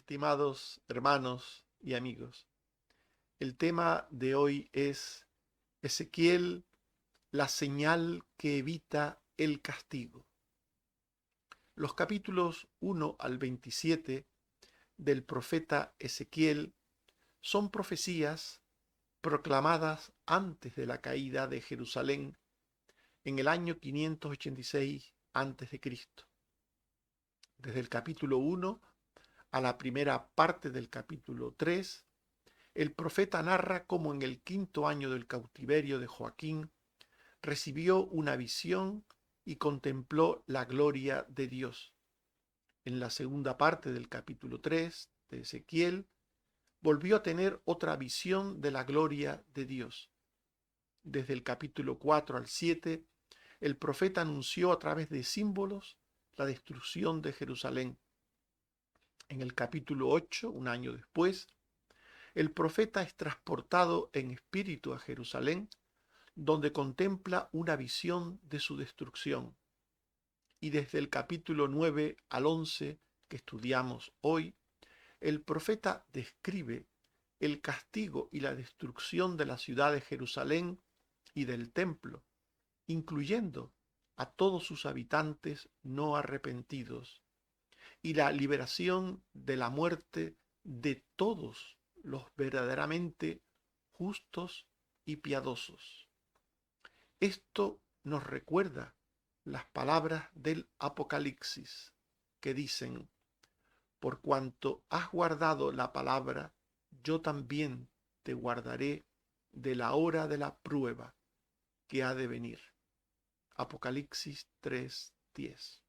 estimados hermanos y amigos. El tema de hoy es Ezequiel, la señal que evita el castigo. Los capítulos 1 al 27 del profeta Ezequiel son profecías proclamadas antes de la caída de Jerusalén en el año 586 a.C. Desde el capítulo 1 a la primera parte del capítulo 3, el profeta narra cómo en el quinto año del cautiverio de Joaquín recibió una visión y contempló la gloria de Dios. En la segunda parte del capítulo 3 de Ezequiel, volvió a tener otra visión de la gloria de Dios. Desde el capítulo 4 al 7, el profeta anunció a través de símbolos la destrucción de Jerusalén. En el capítulo 8, un año después, el profeta es transportado en espíritu a Jerusalén, donde contempla una visión de su destrucción. Y desde el capítulo 9 al 11 que estudiamos hoy, el profeta describe el castigo y la destrucción de la ciudad de Jerusalén y del templo, incluyendo a todos sus habitantes no arrepentidos, y la liberación de la muerte de todos los verdaderamente justos y piadosos. Esto nos recuerda las palabras del Apocalipsis que dicen: por cuanto has guardado la palabra, yo también te guardaré de la hora de la prueba que ha de venir. Apocalipsis 3:10.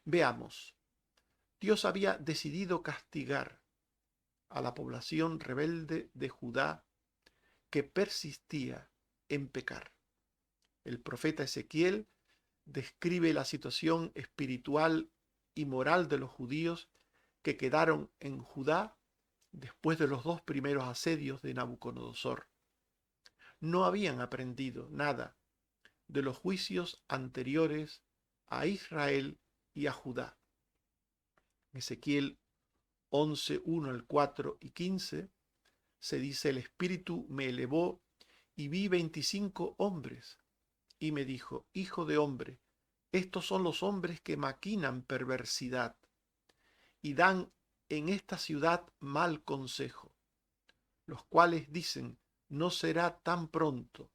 Veamos, Dios había decidido castigar a la población rebelde de Judá que persistía en pecar. El profeta Ezequiel describe la situación espiritual y moral de los judíos que quedaron en Judá después de los dos primeros asedios de Nabucodonosor. No habían aprendido nada de los juicios anteriores a Israel y a Judá. Ezequiel 11, 1 al 4 y 15 se dice: el Espíritu me elevó y vi 25 hombres, y me dijo: hijo de hombre, estos son los hombres que maquinan perversidad y dan en esta ciudad mal consejo, los cuales dicen: no será tan pronto,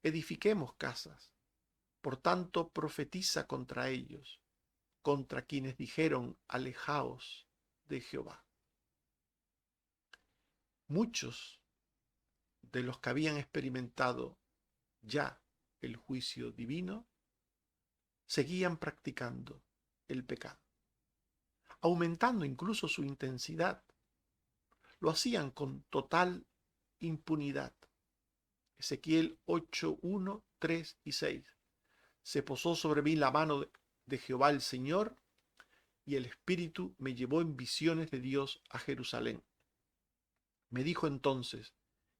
edifiquemos casas. Por tanto, profetiza contra ellos, contra quienes dijeron: alejaos de Jehová. Muchos de los que habían experimentado ya el juicio divino seguían practicando el pecado, aumentando incluso su intensidad. Lo hacían con total impunidad. Ezequiel 8, 1, 3 y 6. Se posó sobre mí la mano de Jehová el Señor, y el Espíritu me llevó en visiones de Dios a Jerusalén. Me dijo entonces: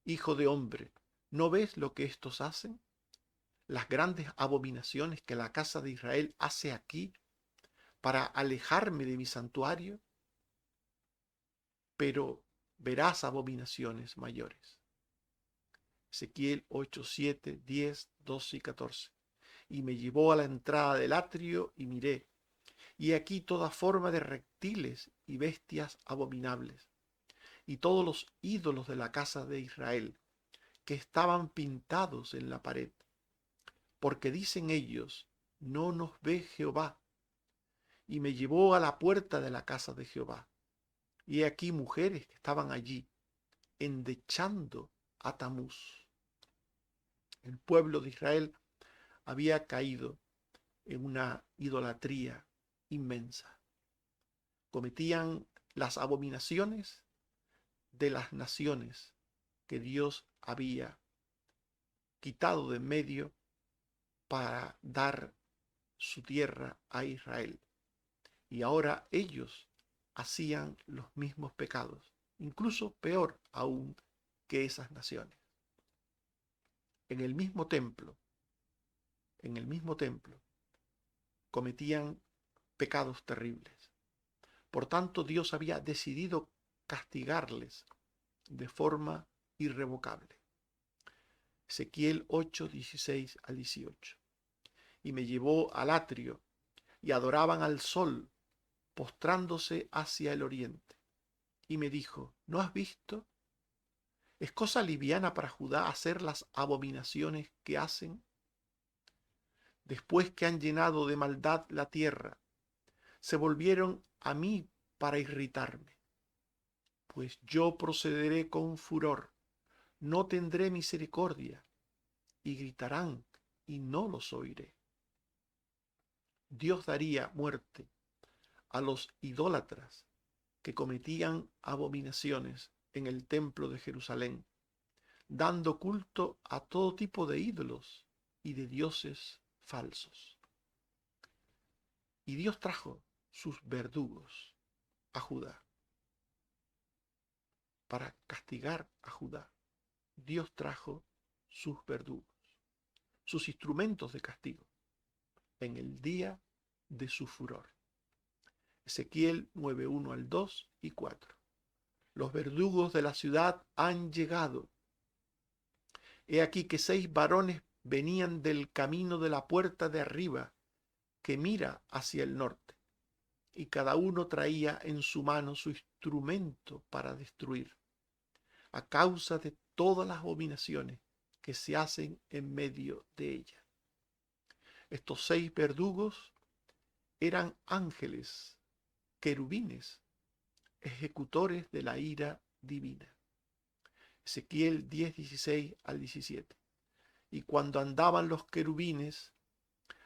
hijo de hombre, ¿no ves lo que estos hacen? Las grandes abominaciones que la casa de Israel hace aquí para alejarme de mi santuario. Pero verás abominaciones mayores. Ezequiel 8, 7, 10, 12 y 14. Y me llevó a la entrada del atrio y miré, y aquí toda forma de reptiles y bestias abominables, y todos los ídolos de la casa de Israel, que estaban pintados en la pared. Porque dicen ellos: no nos ve Jehová. Y me llevó a la puerta de la casa de Jehová, y he aquí mujeres que estaban allí, endechando a Tamuz. El pueblo de Israel había caído en una idolatría inmensa. Cometían las abominaciones de las naciones que Dios había quitado de en medio para dar su tierra a Israel. Y ahora ellos hacían los mismos pecados, incluso peor aún que esas naciones. En el mismo templo, cometían pecados terribles. Por tanto, Dios había decidido castigarles de forma irrevocable. Ezequiel 8, 16 al 18. Y me llevó al atrio, y adoraban al sol, postrándose hacia el oriente. Y me dijo, ¿no has visto? ¿Es cosa liviana para Judá hacer las abominaciones que hacen? Después que han llenado de maldad la tierra, se volvieron a mí para irritarme. Pues yo procederé con furor, no tendré misericordia, y gritarán, y no los oiré. Dios daría muerte a los idólatras que cometían abominaciones en el templo de Jerusalén, dando culto a todo tipo de ídolos y de dioses falsos. Y Dios trajo sus verdugos a Judá para castigar a Judá. Dios trajo sus verdugos, sus instrumentos de castigo, en el día de su furor. Ezequiel 9:1 al 2 y 4. Los verdugos de la ciudad han llegado. He aquí que 6 varones venían del camino de la puerta de arriba, que mira hacia el norte, y cada uno traía en su mano su instrumento para destruir, a causa de todas las abominaciones que se hacen en medio de ella. Estos 6 verdugos eran ángeles, querubines, ejecutores de la ira divina. Ezequiel 10, 16 al 17. Y cuando andaban los querubines,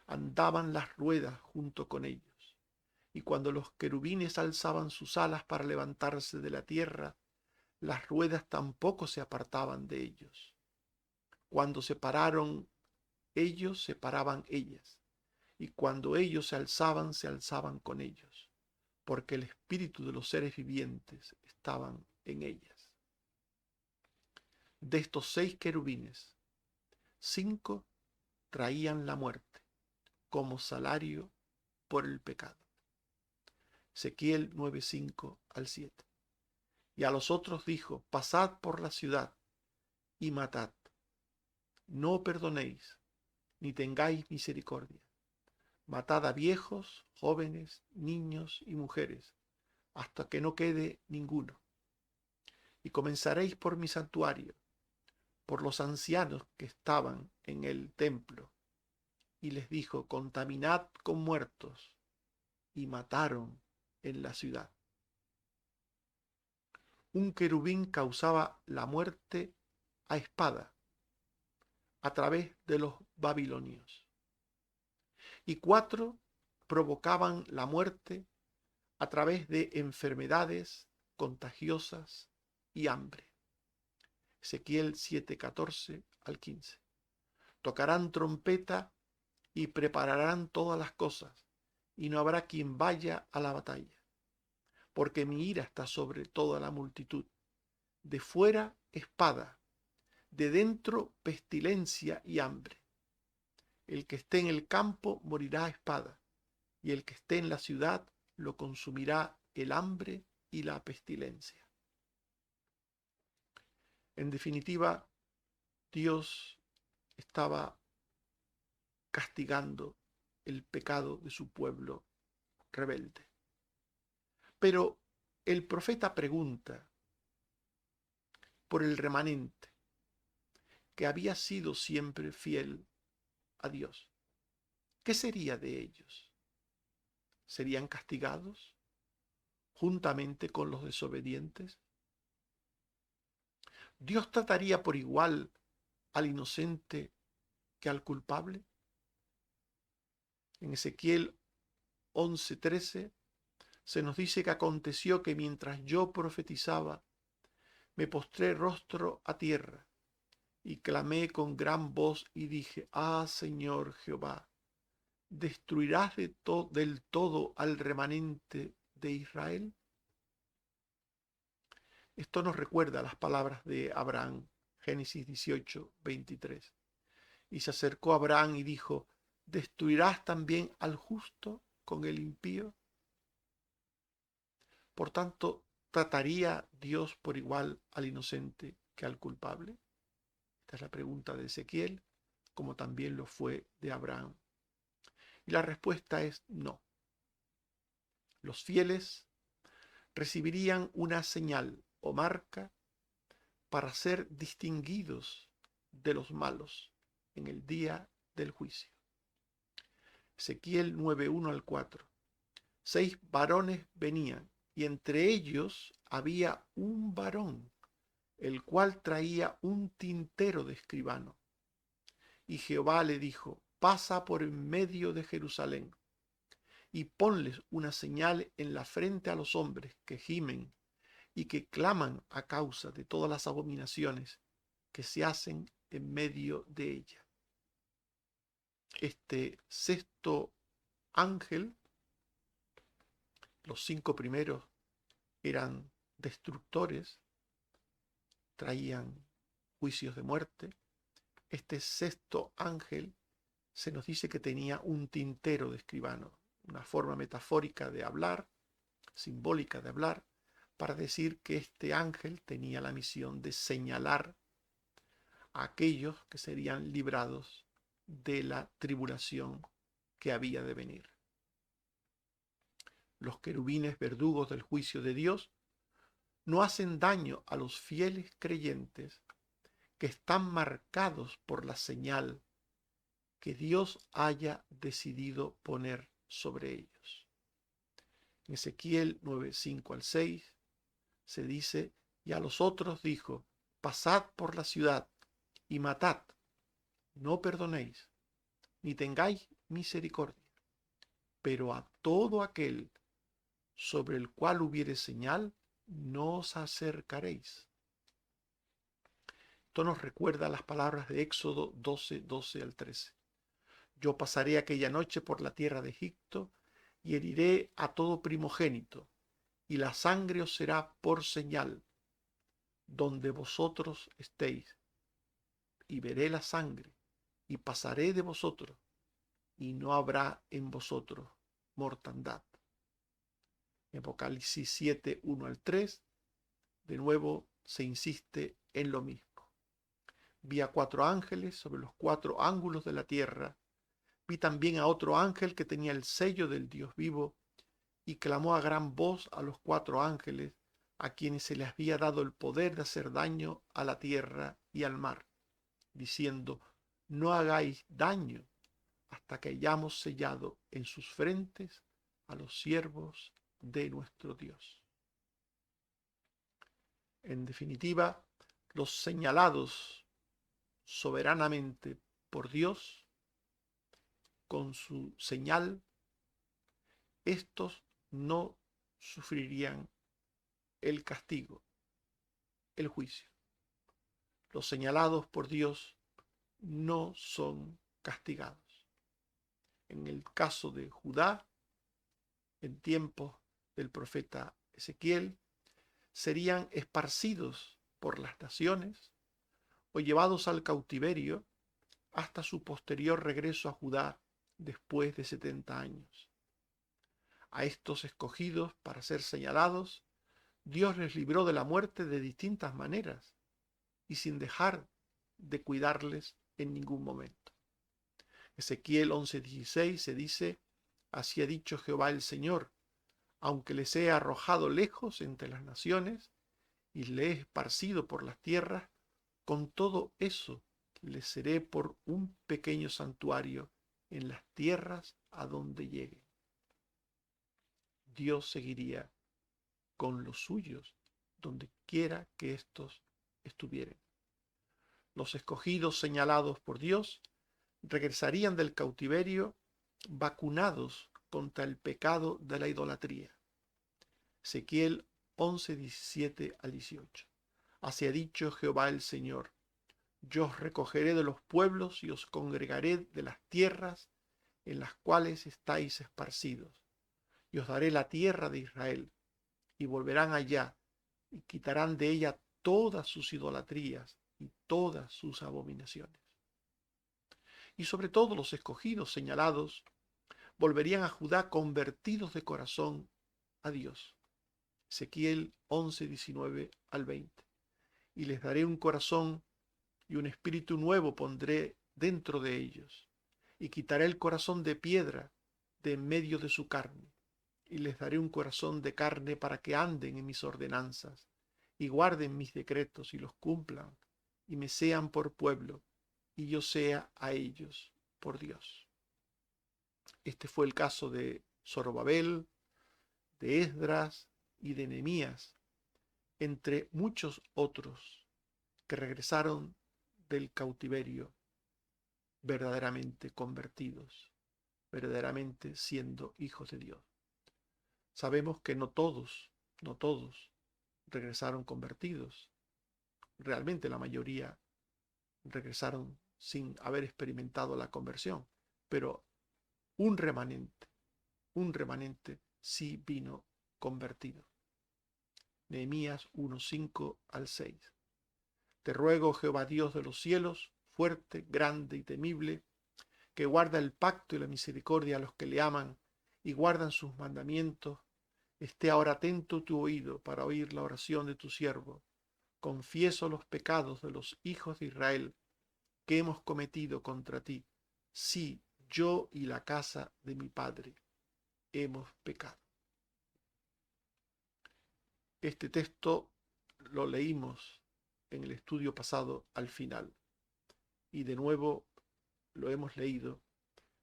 andaban las ruedas junto con ellos. Y cuando los querubines alzaban sus alas para levantarse de la tierra, las ruedas tampoco se apartaban de ellos. Cuando se pararon ellos, se paraban ellas. Y cuando ellos se alzaban con ellos, porque el espíritu de los seres vivientes estaban en ellas. De estos 6 querubines, 5 traían la muerte como salario por el pecado. Ezequiel 9:5 al 7. Y a los otros dijo, pasad por la ciudad y matad. No perdonéis, ni tengáis misericordia. Matad a viejos, jóvenes, niños y mujeres, hasta que no quede ninguno. Y comenzaréis por mi santuario, por los ancianos que estaban en el templo. Y les dijo, contaminad con muertos, y mataron en la ciudad. Un querubín causaba la muerte a espada a través de los babilonios, y 4 provocaban la muerte a través de enfermedades contagiosas y hambre. Ezequiel 7:14 al 15. Tocarán trompeta y prepararán todas las cosas, y no habrá quien vaya a la batalla, porque mi ira está sobre toda la multitud. De fuera espada, de dentro pestilencia y hambre. El que esté en el campo morirá a espada, y el que esté en la ciudad lo consumirá el hambre y la pestilencia. En definitiva, Dios estaba castigando el pecado de su pueblo rebelde. Pero el profeta pregunta por el remanente que había sido siempre fiel a Dios. ¿Qué sería de ellos? ¿Serían castigados juntamente con los desobedientes? ¿Dios trataría por igual al inocente que al culpable? En Ezequiel 11:13 se nos dice que aconteció que mientras yo profetizaba, me postré rostro a tierra y clamé con gran voz y dije, ah, Señor Jehová, ¿destruirás del todo al remanente de Israel? Esto nos recuerda las palabras de Abraham, Génesis 18:23. Y se acercó a Abraham y dijo, ¿destruirás también al justo con el impío? Por tanto, ¿trataría Dios por igual al inocente que al culpable? Esta es la pregunta de Ezequiel, como también lo fue de Abraham. Y la respuesta es no. Los fieles recibirían una señal o marca para ser distinguidos de los malos en el día del juicio. Ezequiel 9:1 al 4. 6 varones venían, y entre ellos había un varón, el cual traía un tintero de escribano. Y Jehová le dijo: pasa por en medio de Jerusalén, y ponles una señal en la frente a los hombres que gimen y que claman a causa de todas las abominaciones que se hacen en medio de ella. Este sexto ángel, los 5 primeros eran destructores, traían juicios de muerte. Este sexto ángel se nos dice que tenía un tintero de escribano, una forma metafórica de hablar, simbólica de hablar, para decir que este ángel tenía la misión de señalar a aquellos que serían librados de la tribulación que había de venir. Los querubines verdugos del juicio de Dios no hacen daño a los fieles creyentes que están marcados por la señal que Dios haya decidido poner sobre ellos. En Ezequiel 9:5 al 6 se dice: y a los otros dijo: pasad por la ciudad y matad, no perdonéis, ni tengáis misericordia, pero a todo aquel sobre el cual hubiere señal, no os acercaréis. Esto nos recuerda las palabras de Éxodo 12:12 al 13. Yo pasaré aquella noche por la tierra de Egipto y heriré a todo primogénito, y la sangre os será por señal donde vosotros estéis, y veré la sangre, y pasaré de vosotros, y no habrá en vosotros mortandad. En Apocalipsis 7:1 al 3, de nuevo se insiste en lo mismo. Vi a 4 ángeles sobre los 4 ángulos de la tierra. Vi también a otro ángel que tenía el sello del Dios vivo, y clamó a gran voz a los 4 ángeles, a quienes se les había dado el poder de hacer daño a la tierra y al mar, diciendo: no hagáis daño hasta que hayamos sellado en sus frentes a los siervos de nuestro Dios. En definitiva, los señalados soberanamente por Dios con su señal, estos no sufrirían el castigo, el juicio. Los señalados por Dios no son castigados. En el caso de Judá, en tiempos del profeta Ezequiel, serían esparcidos por las naciones o llevados al cautiverio hasta su posterior regreso a Judá después de 70 años. A estos escogidos para ser señalados, Dios les libró de la muerte de distintas maneras y sin dejar de cuidarles en ningún momento. Ezequiel 11:16 se dice: así ha dicho Jehová el Señor, aunque les he arrojado lejos entre las naciones y les he esparcido por las tierras, con todo eso les seré por un pequeño santuario en las tierras a donde lleguen. Dios seguiría con los suyos donde quiera que éstos estuvieran. Los escogidos señalados por Dios regresarían del cautiverio vacunados contra el pecado de la idolatría. Ezequiel 11:17 al 18. Así ha dicho Jehová el Señor: yo os recogeré de los pueblos y os congregaré de las tierras en las cuales estáis esparcidos, y os daré la tierra de Israel, y volverán allá, y quitarán de ella todas sus idolatrías y todas sus abominaciones. Y sobre todo los escogidos señalados volverían a Judá convertidos de corazón a Dios. Ezequiel 11, 19 al 20. Y les daré un corazón y un espíritu nuevo pondré dentro de ellos, y quitaré el corazón de piedra de en medio de su carne, y les daré un corazón de carne para que anden en mis ordenanzas, y guarden mis decretos y los cumplan, y me sean por pueblo, y yo sea a ellos por Dios. Este fue el caso de Zorobabel, de Esdras y de Nehemías, entre muchos otros que regresaron del cautiverio verdaderamente convertidos, verdaderamente siendo hijos de Dios. Sabemos que no todos regresaron convertidos. Realmente la mayoría regresaron sin haber experimentado la conversión, pero un remanente sí vino convertido. Nehemías 1:5 al 6. Te ruego, Jehová Dios de los cielos, fuerte, grande y temible, que guarda el pacto y la misericordia a los que le aman y guardan sus mandamientos, esté ahora atento tu oído para oír la oración de tu siervo. Confieso los pecados de los hijos de Israel que hemos cometido contra ti. Sí, yo y la casa de mi padre hemos pecado. Este texto lo leímos en el estudio pasado al final y de nuevo lo hemos leído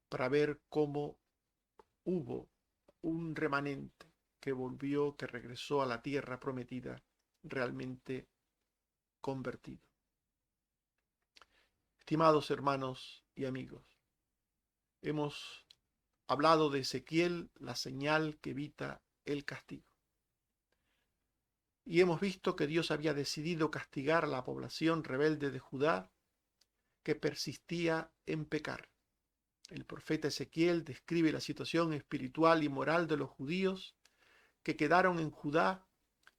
para ver cómo hubo un remanente que volvió, que regresó a la tierra prometida realmente convertido. Estimados hermanos y amigos, hemos hablado de Ezequiel, la señal que evita el castigo. Y hemos visto que Dios había decidido castigar a la población rebelde de Judá que persistía en pecar. El profeta Ezequiel describe la situación espiritual y moral de los judíos que quedaron en Judá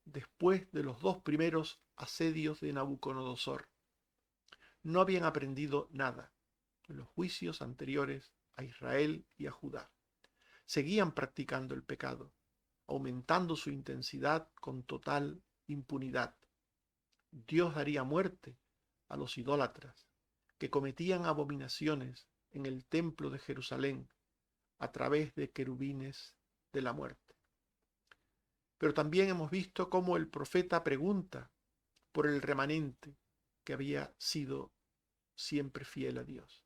después de los dos primeros asedios de Nabucodonosor. No habían aprendido nada de los juicios anteriores a Israel y a Judá. Seguían practicando el pecado, aumentando su intensidad con total impunidad. Dios daría muerte a los idólatras que cometían abominaciones en el templo de Jerusalén a través de querubines de la muerte. Pero también hemos visto cómo el profeta pregunta por el remanente que había sido siempre fiel a Dios.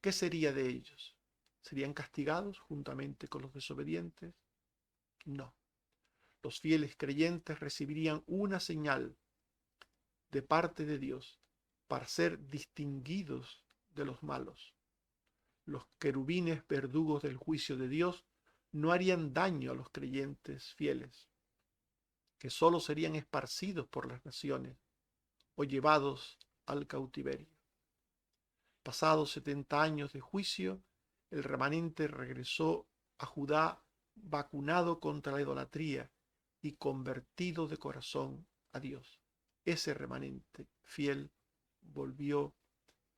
¿Qué sería de ellos? ¿Serían castigados juntamente con los desobedientes? No. Los fieles creyentes recibirían una señal de parte de Dios para ser distinguidos de los malos. Los querubines verdugos del juicio de Dios no harían daño a los creyentes fieles, que sólo serían esparcidos por las naciones o llevados al cautiverio. Pasados 70 años de juicio, el remanente regresó a Judá vacunado contra la idolatría y convertido de corazón a Dios. Ese remanente fiel volvió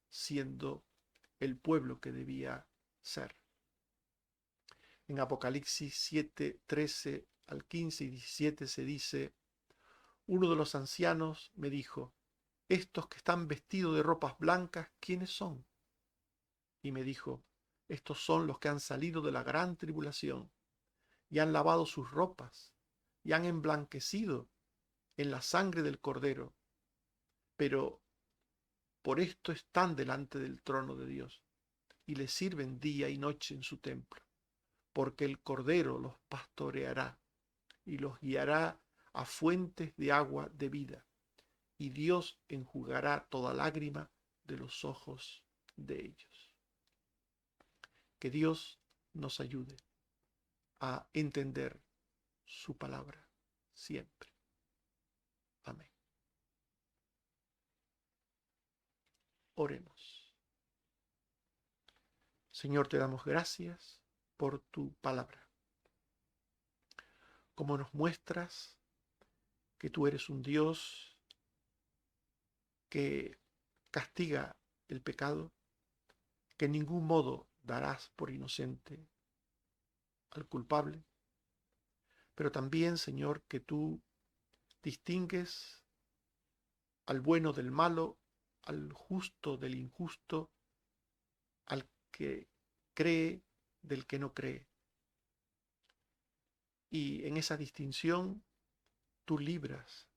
siendo el pueblo que debía ser. En Apocalipsis 7, 13 al 15 y 17 se dice: uno de los ancianos me dijo, estos que están vestidos de ropas blancas, ¿quiénes son? Y me dijo, estos son los que han salido de la gran tribulación y han lavado sus ropas y han emblanquecido en la sangre del Cordero, pero por esto están delante del trono de Dios y le sirven día y noche en su templo, porque el Cordero los pastoreará y los guiará a fuentes de agua de vida, y Dios enjugará toda lágrima de los ojos de ellos. Que Dios nos ayude a entender su palabra siempre. Amén. Oremos. Señor, te damos gracias por tu palabra. Como nos muestras que tú eres un Dios que castiga el pecado, que en ningún modo darás por inocente al culpable. pero también, Señor, que tú distingues al bueno del malo, al justo del injusto, al que cree del que no cree. Y en esa distinción tú libras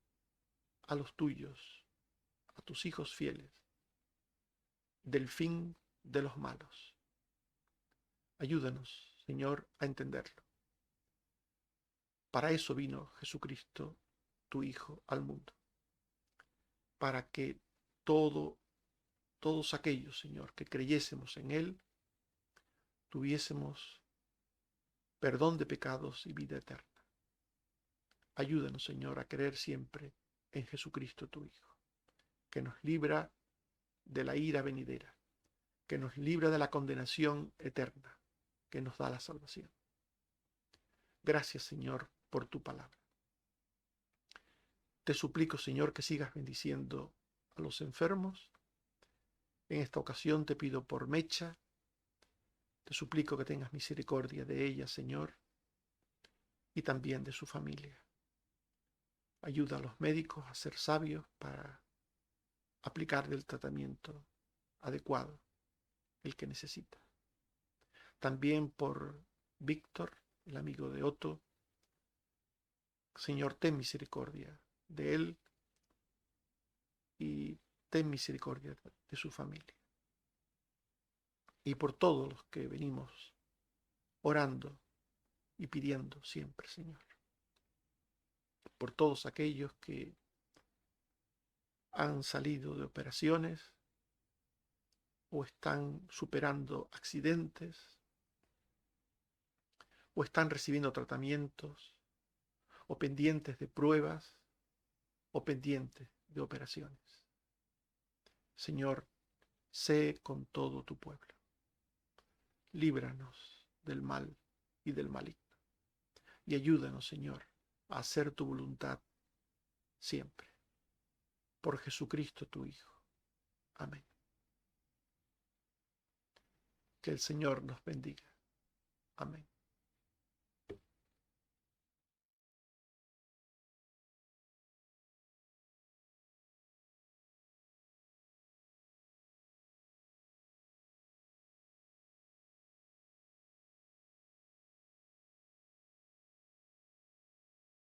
a los tuyos, a tus hijos fieles, del fin de los malos. Ayúdanos, Señor, a entenderlo. Para eso vino Jesucristo, tu Hijo, al mundo. Para que todos aquellos, Señor, que creyésemos en Él, tuviésemos perdón de pecados y vida eterna. Ayúdanos, Señor, a creer siempre en Jesucristo, tu Hijo, que nos libra de la ira venidera, que nos libra de la condenación eterna, que nos da la salvación. Gracias, Señor, por tu palabra. Te suplico, Señor, que sigas bendiciendo a los enfermos. En esta ocasión te pido por Mecha. Te suplico que tengas misericordia de ella, Señor, y también de su familia. Ayuda a los médicos a ser sabios para aplicar el tratamiento adecuado, el que necesita. También por Víctor, el amigo de Otto. Señor, ten misericordia de él y ten misericordia de su familia. Y por todos los que venimos orando y pidiendo siempre, Señor. Por todos aquellos que han salido de operaciones o están superando accidentes o están recibiendo tratamientos o pendientes de pruebas o pendientes de operaciones. Señor, sé con todo tu pueblo. Líbranos del mal y del maligno. Y ayúdanos, Señor, a hacer tu voluntad siempre. Por Jesucristo tu Hijo. Amén. Que el Señor nos bendiga. Amén.